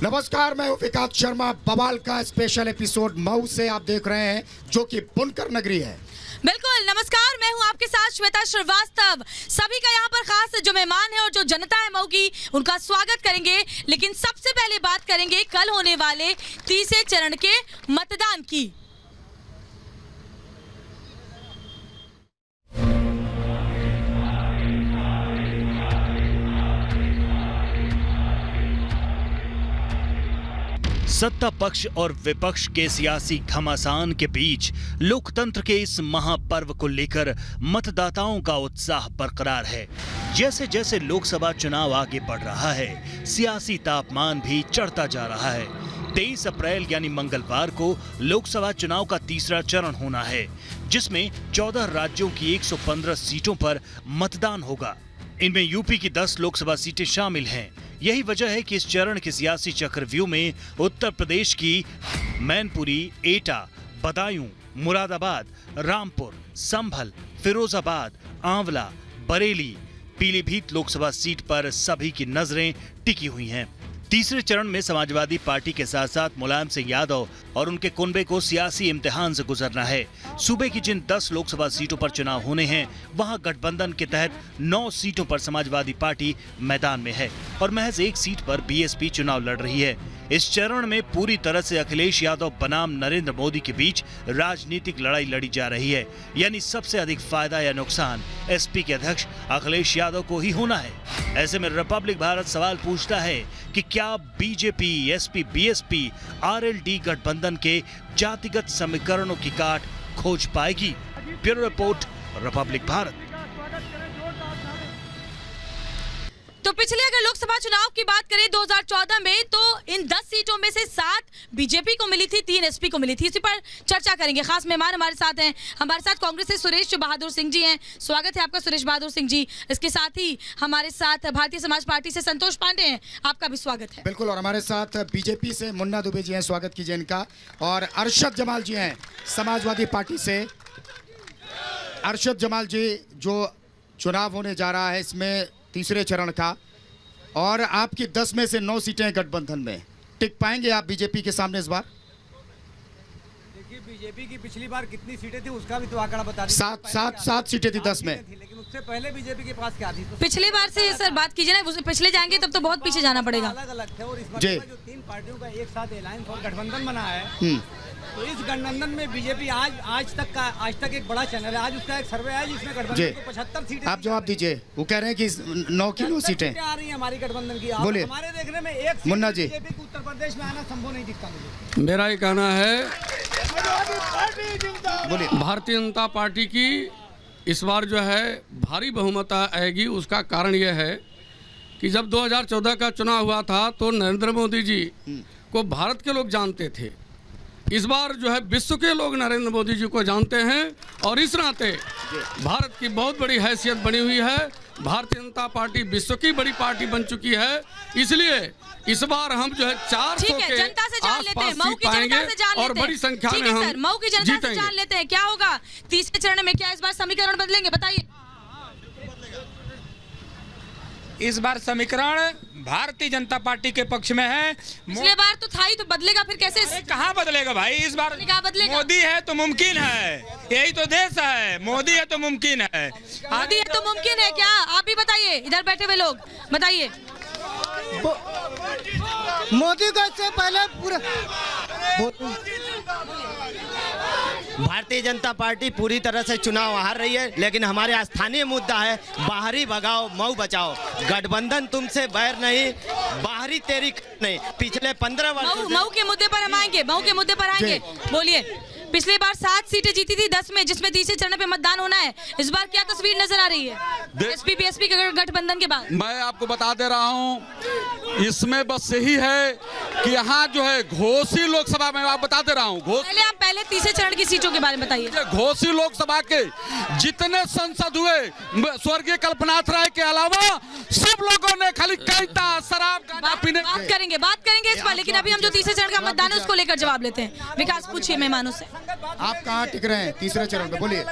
नमस्कार, मैं हूं विकास शर्मा। बवाल का स्पेशल एपिसोड मऊ से आप देख रहे हैं, जो कि बुनकर नगरी है। बिल्कुल, नमस्कार, मैं हूं आपके साथ श्वेता श्रीवास्तव। सभी का यहाँ पर खास जो मेहमान है और जो जनता है मऊ की, उनका स्वागत करेंगे। लेकिन सबसे पहले बात करेंगे कल होने वाले तीसरे चरण के मतदान की। सत्ता पक्ष और विपक्ष के सियासी घमासान के बीच लोकतंत्र के इस महापर्व को लेकर मतदाताओं का उत्साह बरकरार है। जैसे जैसे लोकसभा चुनाव आगे बढ़ रहा है, सियासी तापमान भी चढ़ता जा रहा है। 23 अप्रैल यानी मंगलवार को लोकसभा चुनाव का तीसरा चरण होना है, जिसमें 14 राज्यों की 115 सीटों पर मतदान होगा। इनमें यूपी की 10 लोकसभा सीटें शामिल हैं। यही वजह है कि इस चरण के सियासी चक्रव्यूह में उत्तर प्रदेश की मैनपुरी, एटा, बदायूं, मुरादाबाद, रामपुर, संभल, फिरोजाबाद, आंवला, बरेली, पीलीभीत लोकसभा सीट पर सभी की नजरें टिकी हुई हैं। तीसरे चरण में समाजवादी पार्टी के साथ साथ मुलायम सिंह यादव और उनके कुनबे को सियासी इम्तिहान से गुजरना है। सूबे की जिन 10 लोकसभा सीटों पर चुनाव होने हैं, वहां गठबंधन के तहत 9 सीटों पर समाजवादी पार्टी मैदान में है और महज 1 सीट पर बीएसपी चुनाव लड़ रही है। इस चरण में पूरी तरह से अखिलेश यादव बनाम नरेंद्र मोदी के बीच राजनीतिक लड़ाई लड़ी जा रही है। यानी सबसे अधिक फायदा या नुकसान एसपी के अध्यक्ष अखिलेश यादव को ही होना है। ऐसे में रिपब्लिक भारत सवाल पूछता है कि क्या बीजेपी, एसपी, बीएसपी, आरएलडी गठबंधन के जातिगत समीकरणों की काट खोज पाएगी? Bureau report, Republic Bharat. तो पिछले अगर लोकसभा चुनाव की बात करें 2014 में, तो इन 10 सीटों में से 7 बीजेपी को मिली थी, 3 एसपी को मिली थी। इसी पर चर्चा करेंगे। खास मेहमान हमारे साथ हैं। हमारे साथ कांग्रेस से सुरेश बहादुर सिंह जी हैं। स्वागत है आपका सुरेश बहादुर सिंह जी। इसके साथ ही हमारे साथ भारतीय समाज पार्टी से संतोष पांडे हैं, आपका भी स्वागत है। बिल्कुल, और हमारे साथ बीजेपी से मुन्ना दुबे जी हैं, स्वागत कीजिए इनका। और अरशद जमाल जी हैं समाजवादी पार्टी से। अरशद जमाल जी, जो चुनाव होने जा रहा है इसमें तीसरे चरण का, और आपकी 10 में से 9 सीटें गठबंधन में, टिक पाएंगे आप बीजेपी के सामने इस बार? देखिए, बीजेपी की पिछली बार कितनी सीटें थी उसका भी तो आंकड़ा बता दीजिए। 7 सीटें थी 10 में, लेकिन उससे पहले बीजेपी के पास क्या थी? पिछली बार से सर बात कीजिए ना, उससे पिछले जाएंगे तब तो बहुत पीछे जाना पड़ेगा। अलग अलग थे, और इस बार जो 3 पार्टियों का एक साथ अलायंस और गठबंधन बना है, तो इस गठबंधन में बीजेपी आज तक एक बड़ा चैनल है। आज उसका एक सर्वे है जिसमें गठबंधन को 75 सीटें। आप जवाब दीजिए। वो कह रहे हैं कि 9 की 9 सीटें आ रही है हमारी गठबंधन की। बोलिए। हमारे देखने में एक मुन्ना जी, बीजेपी को उत्तर प्रदेश में आना संभव नहीं दिखता मुझे। मेरा ये कहना है, बोलिए। भारतीय जनता पार्टी की इस बार जो है भारी बहुमत आएगी। उसका कारण यह है कि जब 2014 का चुनाव हुआ था तो नरेंद्र मोदी जी को भारत के लोग जानते थे। इस बार जो है विश्व के लोग नरेंद्र मोदी जी को जानते हैं, और इस नाते भारत की बहुत बड़ी हैसियत बनी हुई है। भारतीय जनता पार्टी विश्व की बड़ी पार्टी बन चुकी है। इसलिए इस बार हम जो है 400 के जनता से जान लेते हैं, आसपास मऊ सीट की जनता पाएंगे से जान लेते और बड़ी संख्या में सर, हम मऊ की जनता से जीतेंगे। जान लेते हैं क्या होगा तीसरे चरण में। क्या इस बार समीकरण बदलेंगे? बताइए। इस बार समीकरण भारतीय जनता पार्टी के पक्ष में है। पिछले बार तो था ही, तो बदलेगा फिर कैसे? कहाँ बदलेगा भाई? इस बार कहाँ बदलेगा? मोदी है तो मुमकिन है, यही तो देश है। मोदी है तो मुमकिन है। मोदी है तो मुमकिन है क्या? आप भी बताइए, इधर बैठे हुए लोग बताइए। मोदी को इससे पहले पूरा भारतीय जनता पार्टी पूरी तरह से चुनाव हार रही है, लेकिन हमारे स्थानीय मुद्दा है बाहरी भगाओ मऊ बचाओ। गठबंधन तुमसे बैर नहीं, बाहरी तेरी नहीं। पिछले 15 वर्षों मऊ के मुद्दे पर हम आएंगे, मऊ के मुद्दे पर आएंगे। बोलिए। पिछली बार 7 सीटें जीती थी 10 में, जिसमें तीसरे चरण पे मतदान होना है। इस बार क्या तस्वीर नजर आ रही है एसपी बीएसपी के गठबंधन के बाद? मैं आपको बता दे रहा हूं, इसमें बस यही है कि यहाँ जो है घोसी लोकसभा में, आप बता दे रहा हूँ, पहले तीसरे चरण की सीटों के बारे में बताइए। घोसी लोकसभा के जितने सांसद हुए, स्वर्गीय कल्पनाथ राय के अलावा सब लोगों ने खाली कैता शराब गांजा पीने। बात करेंगे इस पर, लेकिन अभी हम जो तीसरे चरण का मतदान है उसको लेकर जवाब लेते हैं। विकास, पूछिए मेहमानों से। आप कहाँ टिक रहे हैं तीसरे चरण में, बोलिए,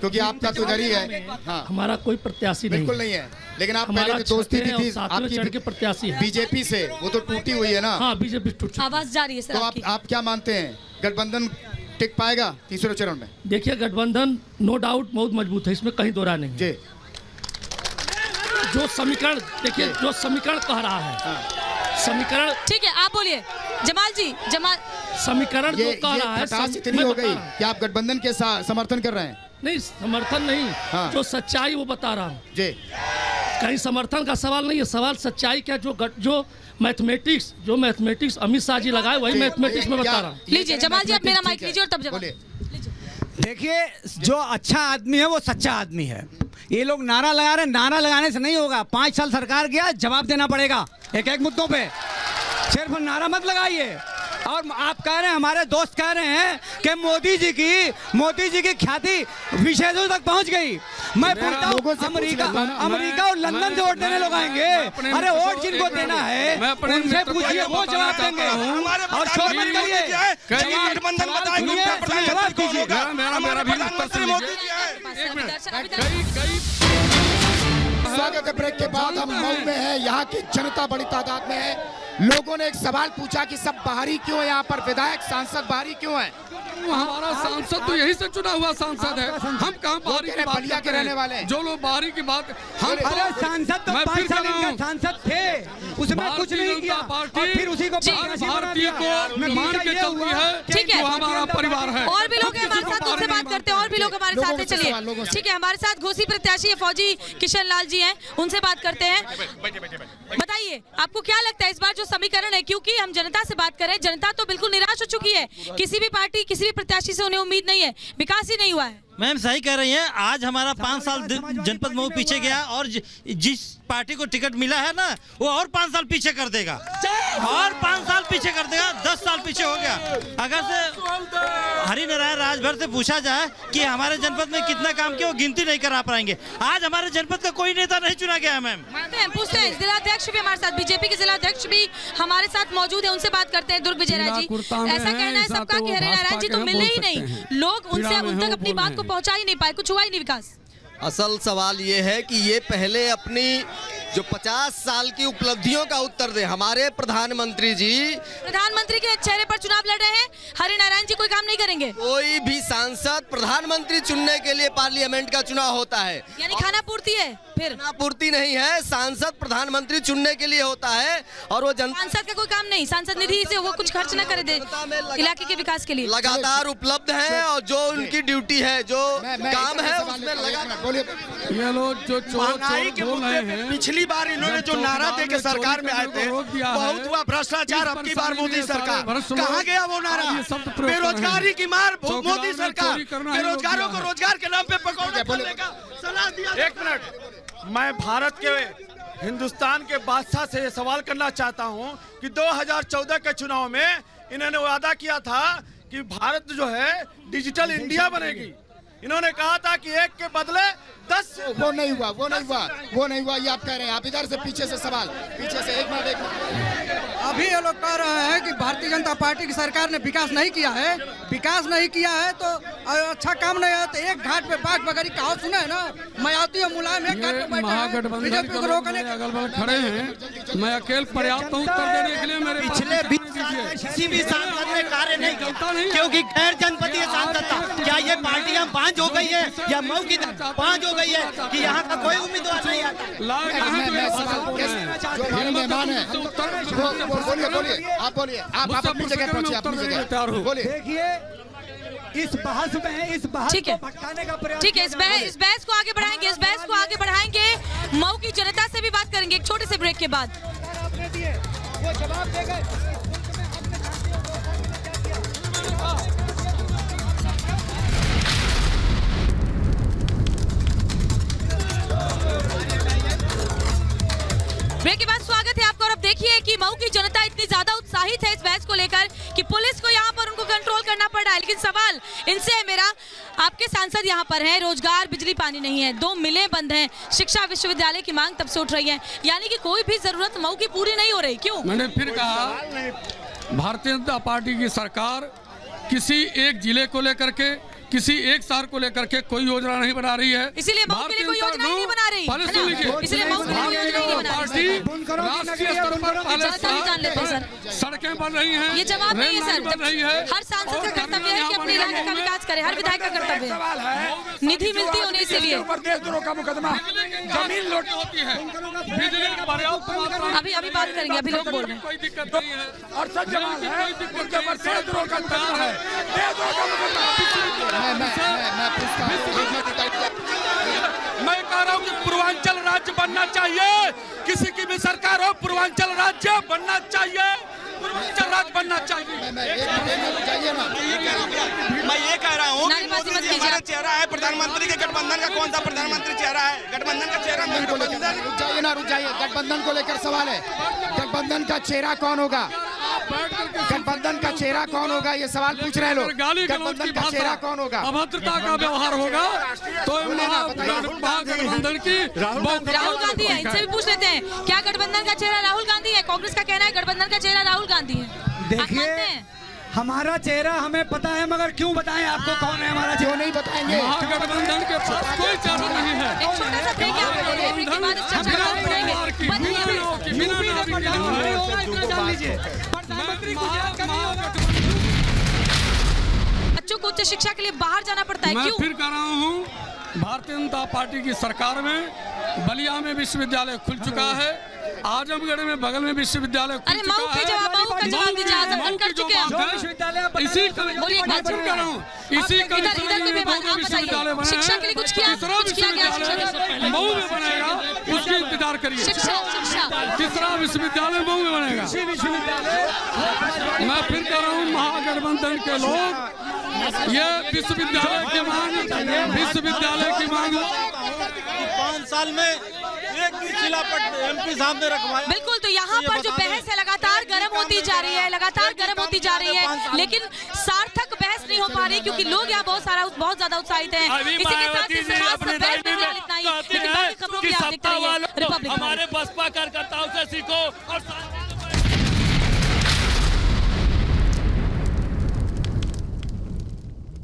क्योंकि आपका तो इधर ही है। हाँ, हमारा कोई प्रत्याशी नहीं बिल्कुल नहीं है, लेकिन आप पहले तो दोस्ती भी थी आपकी प्रत्याशी है बीजेपी से, वो तो टूटी हुई है ना। हाँ, बीजेपी टूटी। आवाज जा रही है सर तो आपकी। आप क्या मानते हैं, गठबंधन टिक पाएगा तीसरे चरण में? देखिए, गठबंधन नो डाउट बहुत मजबूत है, इसमें कहीं दो राय नहीं है। जी, जो समीकरण देखिए, जो समीकरण कह रहा है, समीकरण ठीक है, आप बोलिए जमाल जी। जमाल, समीकरण जो ये कह रहा है, खटास इतनी हो गई कि आप गठबंधन के समर्थन कर रहे हैं? नहीं, समर्थन नहीं, हाँ। जो सच्चाई वो बता रहा हूँ। जी, कहीं समर्थन का सवाल नहीं है, सवाल सच्चाई का। जो मैथमेटिक्स अमित शाह जी लगाए, वही मैथमेटिक्स में बता रहा हूँ। लीजिए जमाल जी, आप मेरा माइक लीजिए और तब जवाब बोलिए। देखिए, जो अच्छा आदमी है वो सच्चा आदमी है। ये लोग नारा लगा रहे हैं, नारा लगाने से नहीं होगा। 5 साल सरकार गया, जवाब देना पड़ेगा एक एक मुद्दों पे, सिर्फ नारा मत लगाइए। और आप कह रहे हैं, हमारे दोस्त कह रहे हैं कि मोदी जी की ख्याति विदेशों तक पहुंच गई। मैं पूछता हूं, अमेरिका और लंदन से वोट देने लोग आएंगे। अरे वोट जिनको देना है उनसे पूछिए, वो जवाब देंगे। और शोर मत करिए, गठबंधन जवाब दीजिए। स्वागत है। ब्रेक के बाद हम मऊ में है, यहाँ की जनता बड़ी तादाद में है। लोगों ने एक सवाल पूछा कि सब बाहरी क्यों है, यहाँ पर विधायक सांसद बाहरी क्यों है? हमारा सांसद तो यही से चुना हुआ सांसद है, हम कहाँ बाहरी की बात बलिया के रहने वाले हैं। जो लोग बाहरी की बात, हम अरे सांसद तो 5 साल इनके सांसद थे, उसमें कुछ नहीं किया और फिर उसी को भारतीय को मान के चलती है। ठीक है, वो हमारा परिवार है। और भी लोग हैं हमारे साथ, उनसे बात करते हैं। और भी लोग हमारे साथ हैं, चलिए। ठीक है, हमारे साथ घोसी प्रत्याशी फौजी किशन लाल जी हैं, उनसे बात करते हैं। बताइए, आपको क्या लगता है इस बार जो समीकरण है, क्योंकि हम जनता से बात करें, जनता तो बिल्कुल निराश हो चुकी है, किसी भी पार्टी किसी भी प्रत्याशी से उन्हें उम्मीद नहीं है, विकास ही नहीं हुआ है। मैम सही कह रही हैं। आज हमारा 5 साल जनपद मऊ पीछे गया, और जिस पार्टी को टिकट मिला है ना, वो और 5 साल पीछे कर देगा, और 5 साल पीछे कर देगा। 10 साल पीछे हो गया। अगर से हरिनारायण राजभर से पूछा जाए कि हमारे जनपद में कितना काम किया, वो गिनती नहीं करा पाएंगे। आज हमारे जनपद का कोई नेता नहीं चुना गया। मैम पूछते हैं, जिलाध्यक्ष भी हमारे साथ, बीजेपी के जिलाध्यक्ष भी हमारे साथ मौजूद है, उनसे बात करते हैं। दुर्ग विजय राय जी, ऐसा कहना है सबका कि हरिनारायण जी तो मिले ही नहीं, लोग उनसे उन तक अपनी बात को पहुंचा ही नहीं पाए, कुछ हुआ ही नहीं विकास। असल सवाल ये है कि ये पहले अपनी जो 50 साल की उपलब्धियों का उत्तर दे। हमारे प्रधानमंत्री के चेहरे पर चुनाव लड़ रहे हैं, हरिनारायण जी कोई काम नहीं करेंगे। कोई भी सांसद प्रधानमंत्री चुनने के लिए पार्लियामेंट का चुनाव होता है, यानी खाना पूर्ति है, फिर खाना पूर्ति नहीं है। सांसद प्रधानमंत्री चुनने के लिए होता है, और वो सांसद का कोई काम नहीं, सांसद निधि से वो कुछ खर्च न कर दे इलाके के विकास के लिए, लगातार उपलब्ध है, और जो उनकी ड्यूटी है, जो काम है, उसमें लगातार। ये लोग जो महंगाई के मुद्दे पे पिछली बार इन्होंने जो नारा दे के सरकार में आए थे, बहुत हुआ भ्रष्टाचार, अब की बार मोदी सरकार, कहाँ गया वो नारा? बेरोजगारी की मार मोदी सरकार, बेरोजगारों को रोजगार के नाम पे पकौड़ा खोलने का सलाह दिया। 1 मिनट, मैं भारत के, हिंदुस्तान के बादशाह से ये सवाल करना चाहता हूँ कि 2014 के चुनाव में इन्होंने वादा किया था कि भारत जो है डिजिटल इंडिया बनेगी। इन्होंने कहा था कि 1 के बदले 10। वो नहीं हुआ, ये आप कह रहे हैं। आप इधर से पीछे से सवाल, पीछे से 1 मिनट। अभी ये लोग कह रहे हैं कि भारतीय जनता पार्टी की सरकार ने विकास नहीं किया है, तो अच्छा काम नहीं है। तो एक घाट पे बाघ बगरी कहावत सुना है ना, मायावती और मुलायम एक घाट पे बैठे हैं, बीजेपी को रोकने अगल बगल खड़े हैं। मैं अकेले पर्याप्त हूं उत्तर देने के लिए। मेरे पिछले 20 साल में किसी भी सांसद ने कार्य नहीं किया, क्योंकि गैर जनपदीय सांसद था। क्या ये पार्टियां 5 हो गई है, या मऊ की 5 हो गई है कि यहाँ का कोई उम्मीदवार नहीं आता? बोलिए, आप बोलिए, आप अपनी जगह पहुंचे, अपनी जगह बोलिए। देखिए, इस बहस को भटकाने का प्रयास। ठीक है, इस बहस को आगे बढ़ाएंगे, मऊ की जनता से भी बात करेंगे एक छोटे से ब्रेक के बाद। वो जवाब देगा। ब्रेक के बाद स्वागत है आपका। और अब देखिए कि मऊ की जनता इतनी ज्यादा उत्साहित है इस बहस को लेकर कि पुलिस को यहाँ पर उनको कंट्रोल करना पड़ रहा है। लेकिन सवाल इनसे है मेरा, आपके सांसद यहाँ पर हैं, रोजगार बिजली पानी नहीं है, 2 मिलें बंद हैं, शिक्षा विश्वविद्यालय की मांग तब से उठ रही है, यानी कि कोई भी जरूरत मऊ की पूरी नहीं हो रही, क्यों? मैंने फिर कहा, भारतीय जनता पार्टी की सरकार किसी एक जिले को लेकर के, किसी एक शहर को लेकर के कोई योजना नहीं बना रही है। इसीलिए मऊ के लिए कोई योजना ही नहीं बना रही है ना? इसलिए मऊ के लिए कोई योजना ही नहीं बना पार्टी राष्ट्रीय स्तर पर पहले सड़कें बन रही हैं, ये जवाब नहीं है बन रही है। सर। हर सांसद का कर्तव्य है कि अपने इलाके का विकास करे, हर विधायक का कर्तव्य है। निधि मिलती है उन्हें, इसीलिए देशद्रोह का मुकदमा, जमीन लूट होती है, बिजली का पर्याप्त अभी बात करेंगे, अभी लोग बोल रहे हैं। कोई दिक्कत नहीं है। अरशद जमाल है, उनके ऊपर देशद्रोह का मुकदमा है, देशद्रोह का मुकदमा। मैं कह रहा हूँ कि पूर्वांचल राज्य बनना चाहिए, किसी की भी सरकार हो पूर्वांचल राज्य बनना चाहिए, पूर्वांचल राज्य बनना चाहिए। मैं ये कह रहा हूँ कि नारेबाजी मोदी मत जी कीजिए हमारा आप। चेहरा है, प्रधानमंत्री के गठबंधन का कौन सा प्रधानमंत्री चेहरा है? गठबंधन का चेहरा गठबंधन। रुक जाइए, गठबंधन को लेकर सवाल है। गठबंधन का चेहरा कौन होगा? गठबंधन का चेहरा कौन होगा, ये सवाल पूछ रहे हैं लोग। गठबंधन का चेहरा कौन होगा? अभद्रता का व्यवहार होगा तो महागठबंधन की राहुल गांधी है, इनसे भी पूछ लेते हैं। क्या गठबंधन का चेहरा राहुल गांधी है? कांग्रेस का कहना है गठबंधन का चेहरा राहुल गांधी है। आप मानते हैं? हमारा चेहरा हमें पता है, मगर क्यों बताएं आपको कौन है हमारा चेहरा? क्यों नहीं बताएंगे? महागठबंधन के पास कोई चेहरा नहीं है। एक छोटा सा ब्रेक यहाँ पे लेंगे, ब्रेक के बाद इस चर्चा को करेंगे। बच्चों को उच्च शिक्षा के लिए बाहर जाना पड़ता है, मैं क्यों? फिर कह रहा हूँ, भारतीय जनता पार्टी की सरकार में बलिया में विश्वविद्यालय खुल चुका है, आजमगढ़ में बगल में विश्वविद्यालय खुल अरे चुका मऊ है। का जवाब दीजिए, आजमगढ़ कर चुके हैं। इसी बोलिए, मैं फिर कह रहा हूँ, इसी इधर कोई मेहमान, आप बताइए, शिक्षा के लिए कुछ किया गया? शिक्षा मऊ में बनेगा, उसकी इंतजार करिए। शिक्षा तीसरा विश्वविद्यालय मऊ में बनेगा। मैं फिर कह रहा हूँ, महागठबंधन के लोग ये विश्वविद्यालय की मांग 5 साल में एक भी शिलापट एमपी साहब ने रखवाया। बिल्कुल, तो यहाँ पर जो बहस है लगातार गर्म होती जा रही है, लगातार गर्म होती जा रही है, लेकिन सार्थक बहस नहीं हो पा रही क्योंकि लोग यहाँ बहुत ज्यादा उत्साहित हैं। इसी के साथ ही खास बहस में फिलहाल इतना ही, लेकिन बाकी खबरों की आप देखते रहिए रिपब्लिक। हमारे बसपा कार्यकर्ताओं से सीखो और